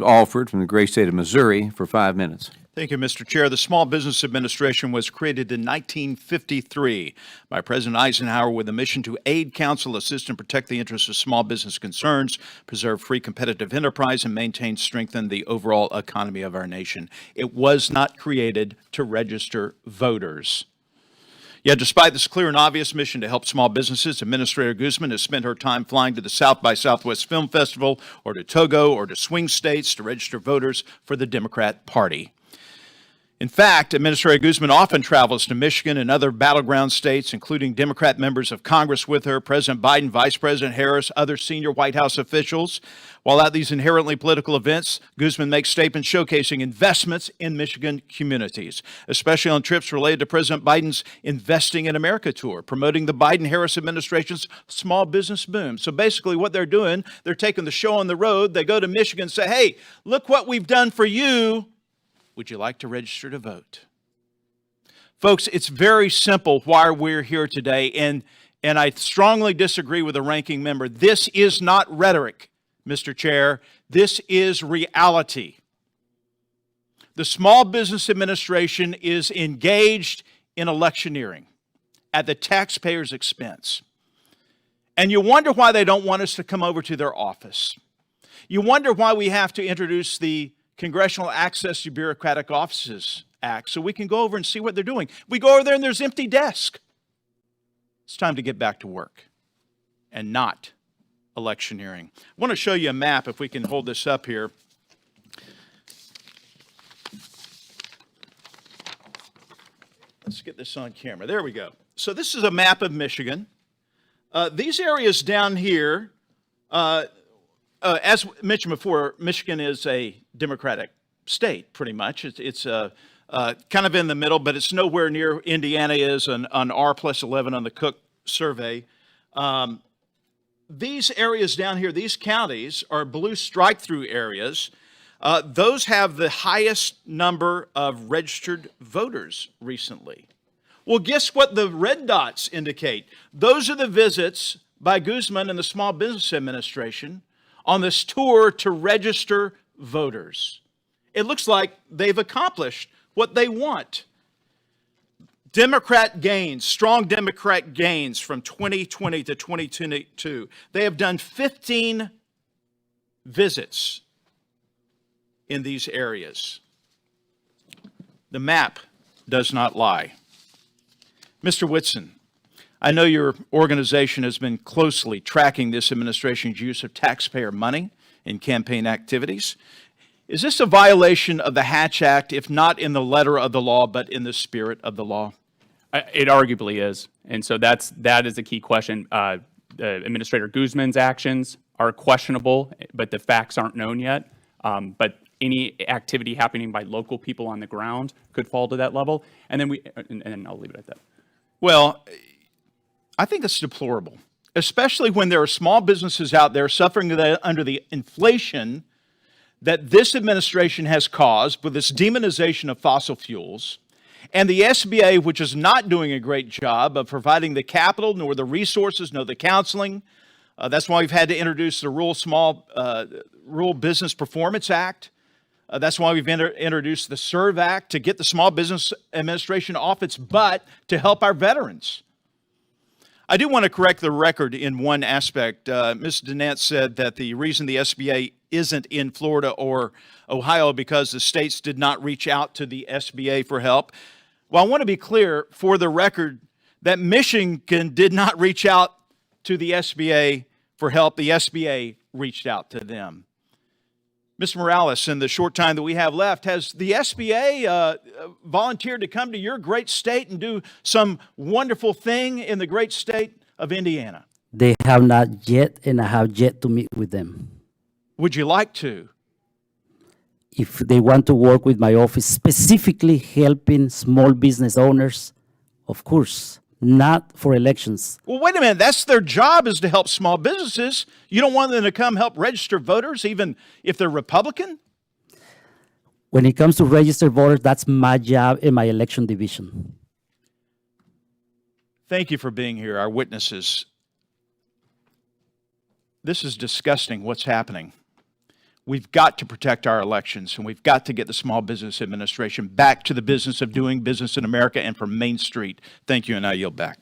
Alford from the great state of Missouri for 5 minutes. Thank you, Mr. Chair. The Small Business Administration was created in 1953 by President Eisenhower with a mission to aid, counsel, assist, and protect the interests of small business concerns, preserve free competitive enterprise, and maintain, strengthen the overall economy of our nation. It was not created to register voters. Yet, despite this clear and obvious mission to help small businesses, Administrator Guzman has spent her time flying to the South by Southwest Film Festival or to Togo or to swing states to register voters for the Democrat Party. In fact, Administrator Guzman often travels to Michigan and other battleground states, including Democrat members of Congress with her, President Biden, Vice President Harris, other senior White House officials. While at these inherently political events, Guzman makes statements showcasing investments in Michigan communities, especially on trips related to President Biden's Investing in America tour, promoting the Biden-Harris administration's small business boom. So basically what they're doing, they're taking the show on the road. They go to Michigan and say, hey, look what we've done for you. Would you like to register to vote? Folks, it's very simple why we're here today, and I strongly disagree with the ranking member. This is not rhetoric, Mr. Chair. This is reality. The Small Business Administration is engaged in electioneering at the taxpayer's expense. And you wonder why they don't want us to come over to their office. You wonder why we have to introduce the Congressional Access to Bureaucratic Offices Act so we can go over and see what they're doing. We go over there and there's empty desks. It's time to get back to work and not electioneering. I want to show you a map, if we can hold this up here. Let's get this on camera. There we go. So this is a map of Michigan. These areas down here, as mentioned before, Michigan is a Democratic state, pretty much. It's kind of in the middle, but it's nowhere near Indiana is on R+11 on the Cook survey. These areas down here, these counties, are blue strike-through areas. Those have the highest number of registered voters recently. Well, guess what the red dots indicate? Those are the visits by Guzman and the Small Business Administration on this tour to register voters. It looks like they've accomplished what they want. Democrat gains, strong Democrat gains from 2020 to 2022. They have done 15 visits in these areas. The map does not lie. Mr. Whitson, I know your organization has been closely tracking this administration's use of taxpayer money in campaign activities. Is this a violation of the Hatch Act, if not in the letter of the law, but in the spirit of the law? It arguably is. And so that is a key question. Administrator Guzman's actions are questionable, but the facts aren't known yet. But any activity happening by local people on the ground could fall to that level. And then I'll leave it at that. Well, I think it's deplorable, especially when there are small businesses out there suffering under the inflation that this administration has caused with this demonization of fossil fuels, and the SBA, which is not doing a great job of providing the capital, nor the resources, nor the counseling. That's why we've had to introduce the Rural Business Performance Act. That's why we've introduced the SERVE Act to get the Small Business Administration off its butt to help our veterans. I do want to correct the record in one aspect. Ms. Danette said that the reason the SBA isn't in Florida or Ohio because the states did not reach out to the SBA for help. Well, I want to be clear for the record that Michigan did not reach out to the SBA for help. The SBA reached out to them. Mr. Morales, in the short time that we have left, has the SBA volunteered to come to your great state and do some wonderful thing in the great state of Indiana? They have not yet, and I have yet to meet with them. Would you like to? If they want to work with my office, specifically helping small business owners, of course, not for elections. Well, wait a minute. That's their job, is to help small businesses. You don't want them to come help register voters, even if they're Republican? When it comes to registered voters, that's my job in my election division. Thank you for being here, our witnesses. This is disgusting, what's happening. we've got to protect our elections, and we've got to get the Small Business Administration back to the business of doing business in America and from Main Street. Thank you, and I yield back.